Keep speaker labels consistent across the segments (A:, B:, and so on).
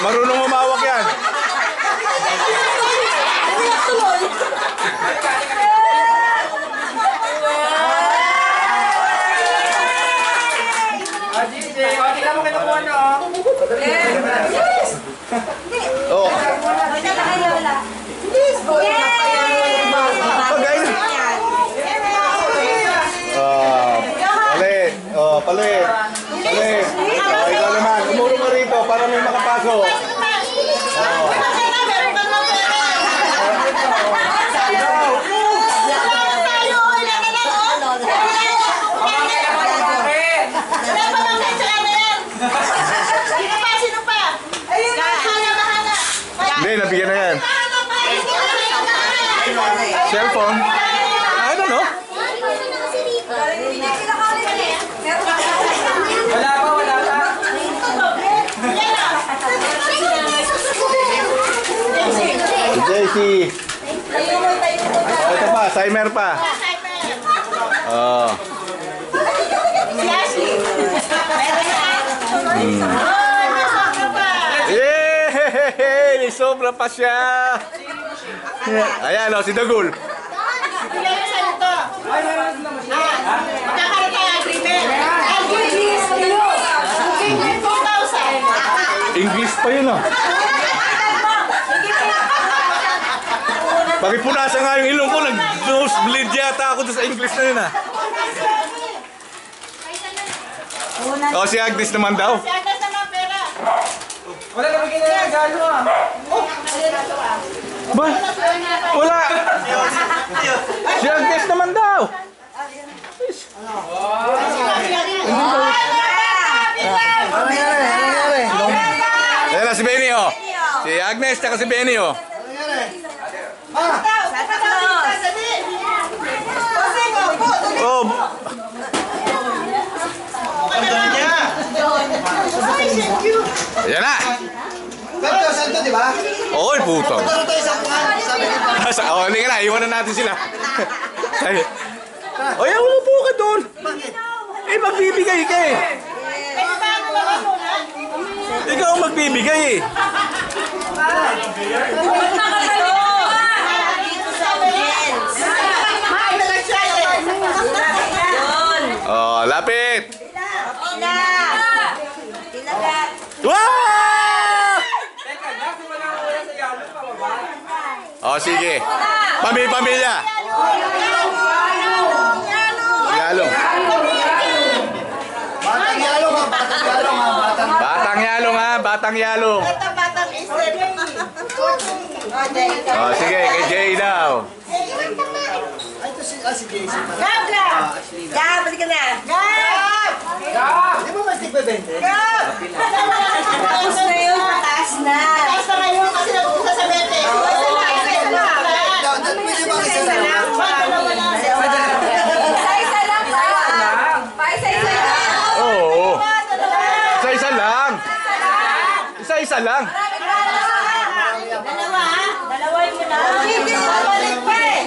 A: Marunong umawak yan. Oh. Palit. Oh, palit. Palit. Oh, ikaw naman. Umurong ka rito para may makapasok. Hindi, nabigyan na yan. Cellphone? I don't know.
B: Wala pa, wala pa.
A: JC. Oh, ito pa, timer pa. Oh. Yay! Sobra pa siya. Ayan o, si Dagul. English pa yun o. Pakipunasan nga yung ilong ko, nag-nose-bleed yata ako sa English na yun ah. O, si Agnes naman daw.
B: Wala naman ginagalo ah.
A: Ba? Wala. Si Agnes naman daw. Ayan na si Benny oh. Si Agnes tsaka si Benny oh. Oh. Ayan na.
C: Santo, di ba?
A: Oo, puto.
C: Laro tayo sa kuhan. Sabi ni Pa.
A: Oh, hindi ka na. Iwanan natin sila. O yan, umupo ka doon. Eh, magbibigay ka eh. Ikaw ang magbibigay eh. Oh, lapit. Wow! Oh, sige. Pamilya. Yalong. Batang yalong ha, batang yalong. Oh, sige, kay Jay daw.
C: Si JC.
D: Gab! Balik ka na! Gab!
C: Di ba mas tigbe-20?
D: Gab! Tapos na yun, pataas na. Pataas na ngayon kasi nag-uusap sa 20. Isa lang.
C: Pwede ba isa lang?
D: Isa lang pa. Isa lang.
A: Oo. Isa-isa lang. Isa-isa lang.
D: Dalawa ha? Dalawa yung muna. Hindi mo balik pa eh.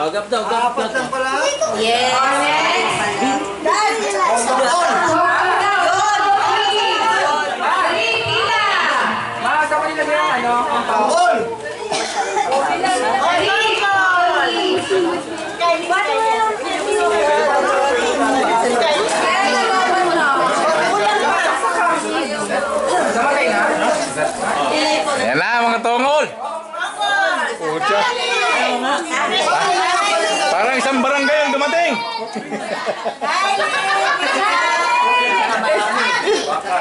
B: Gab daw, gab.
C: Apat lang pala.
D: Yes.
B: Maaga pa nila yung ano, ang
C: Paul!
B: Sabagay na.
A: Ayan na, mga tongol. Pucha. Parang isang barangay ang dumating.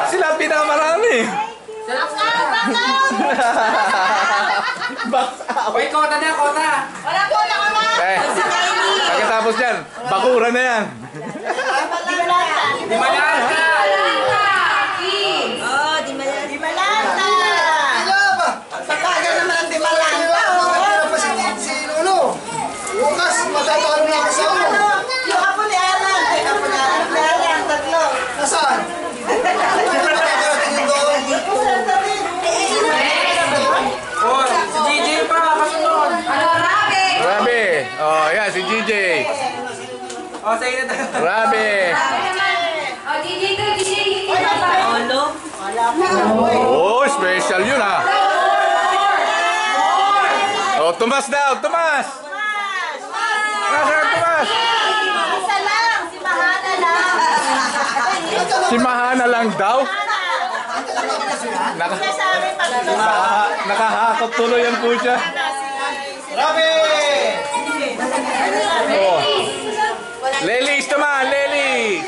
A: Sila pinakamarami.
B: Wait, kota na, kota.
D: Wala po na ka na.
A: Eh, pagkatapos yan, bakura na yan.
B: Di malata.
D: Oh, di malanta.
C: Kaya ba?
D: Patagal naman ang di malanta.
C: Kaya pa si Lolo. Bukas, matatalo na ako sa ulo.
D: Yung apo ni Alan. Ay, apo ni Alan. Tatlo.
C: Nasaan? Nakakarating yung doon.
B: Oh, si JJ pa, kasunod.
D: Ano, Rabi?
A: Grabe. Oh, yan, si GJ.
B: sa'yo na tayo.
A: Grabe. Oh, special yun ha. Oh, Tomas daw, Tomas. Nasaan Tomas?
D: Isa lang, si Mahana lang.
A: Si Mahana lang daw.
D: Sabi pag
A: Nakahakot tuloy yan po siya.
C: Grabe!
A: Oh. Lelis naman, Lelis.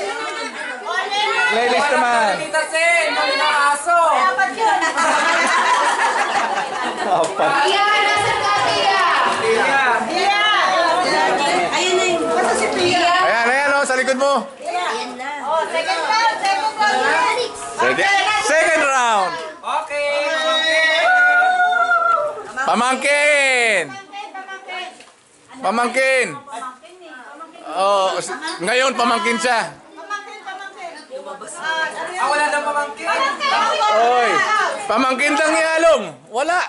A: Lelis naman.
B: Tita Sen, kami na aso.
D: dapat yun.
A: Apat.
B: Tia.
D: Ayun na yun. Basta si Pia.
A: Ayan, ayan oh, sa likod mo.
D: Ayan na. Oh, second round.
A: Second round.
B: Okay.
A: Pamangkin. Pamangkin. Oh, ngayon pamangkin siya.
B: Wala daw pamangkin.
A: Oy, pamangkin lang ni Along. Wala.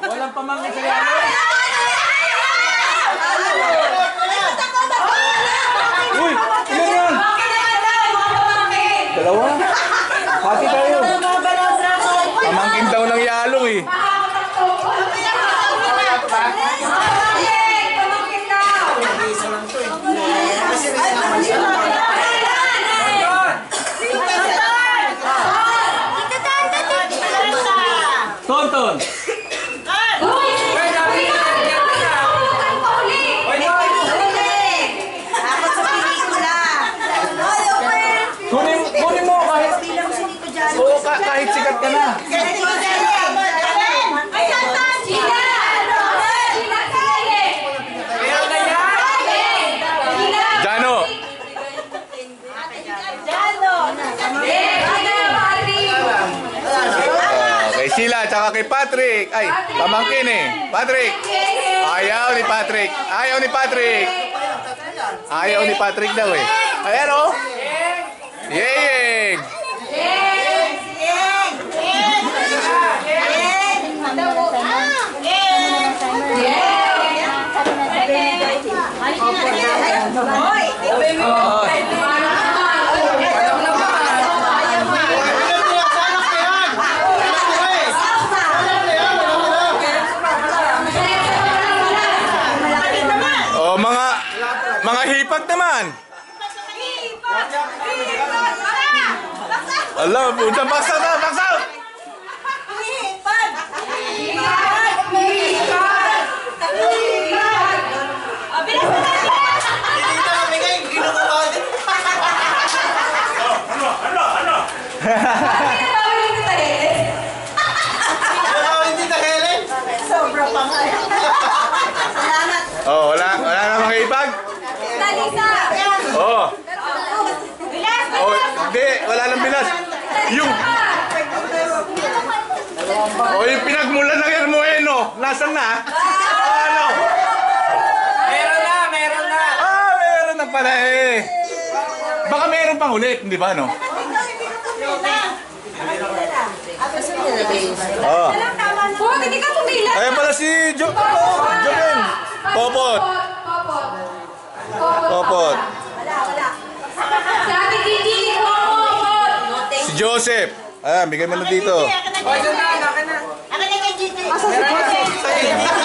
A: Walang pamangkin sa Along. Uy, ilan yan? Dalawa. Hati tayo. Pamangkin daw ng Yalong eh. Tonton. Kunin mo kahit oo, kahit sikat ka na. Jano. Kay Sheila tsaka kay Patrick. Ay, pamangkin eh. Patrick. Ayaw ni Patrick. Ayaw ni Patrick. Ayaw ni Patrick daw eh. Ayan oh. Yeyeng. Oh, mga hipag naman. Alam, udah baksaw na, baksaw. Oh, wala namang hipag. Oh. Oh, hindi, wala nang bilas. Yung oh, yung pinagmulan ng Hermoeno, nasan na? Ano?
B: Meron na.
A: Ah, meron na pala eh. Baka meron pang ulit, hindi ba, no? Oh.
D: Hindi ka tumila.
A: Ayan pala si Joven. Popot. Popot.
D: Sabi Didi,
A: Si Joseph. Ayan, bigay mo na dito.
B: Akin na.
D: Asa si Joseph?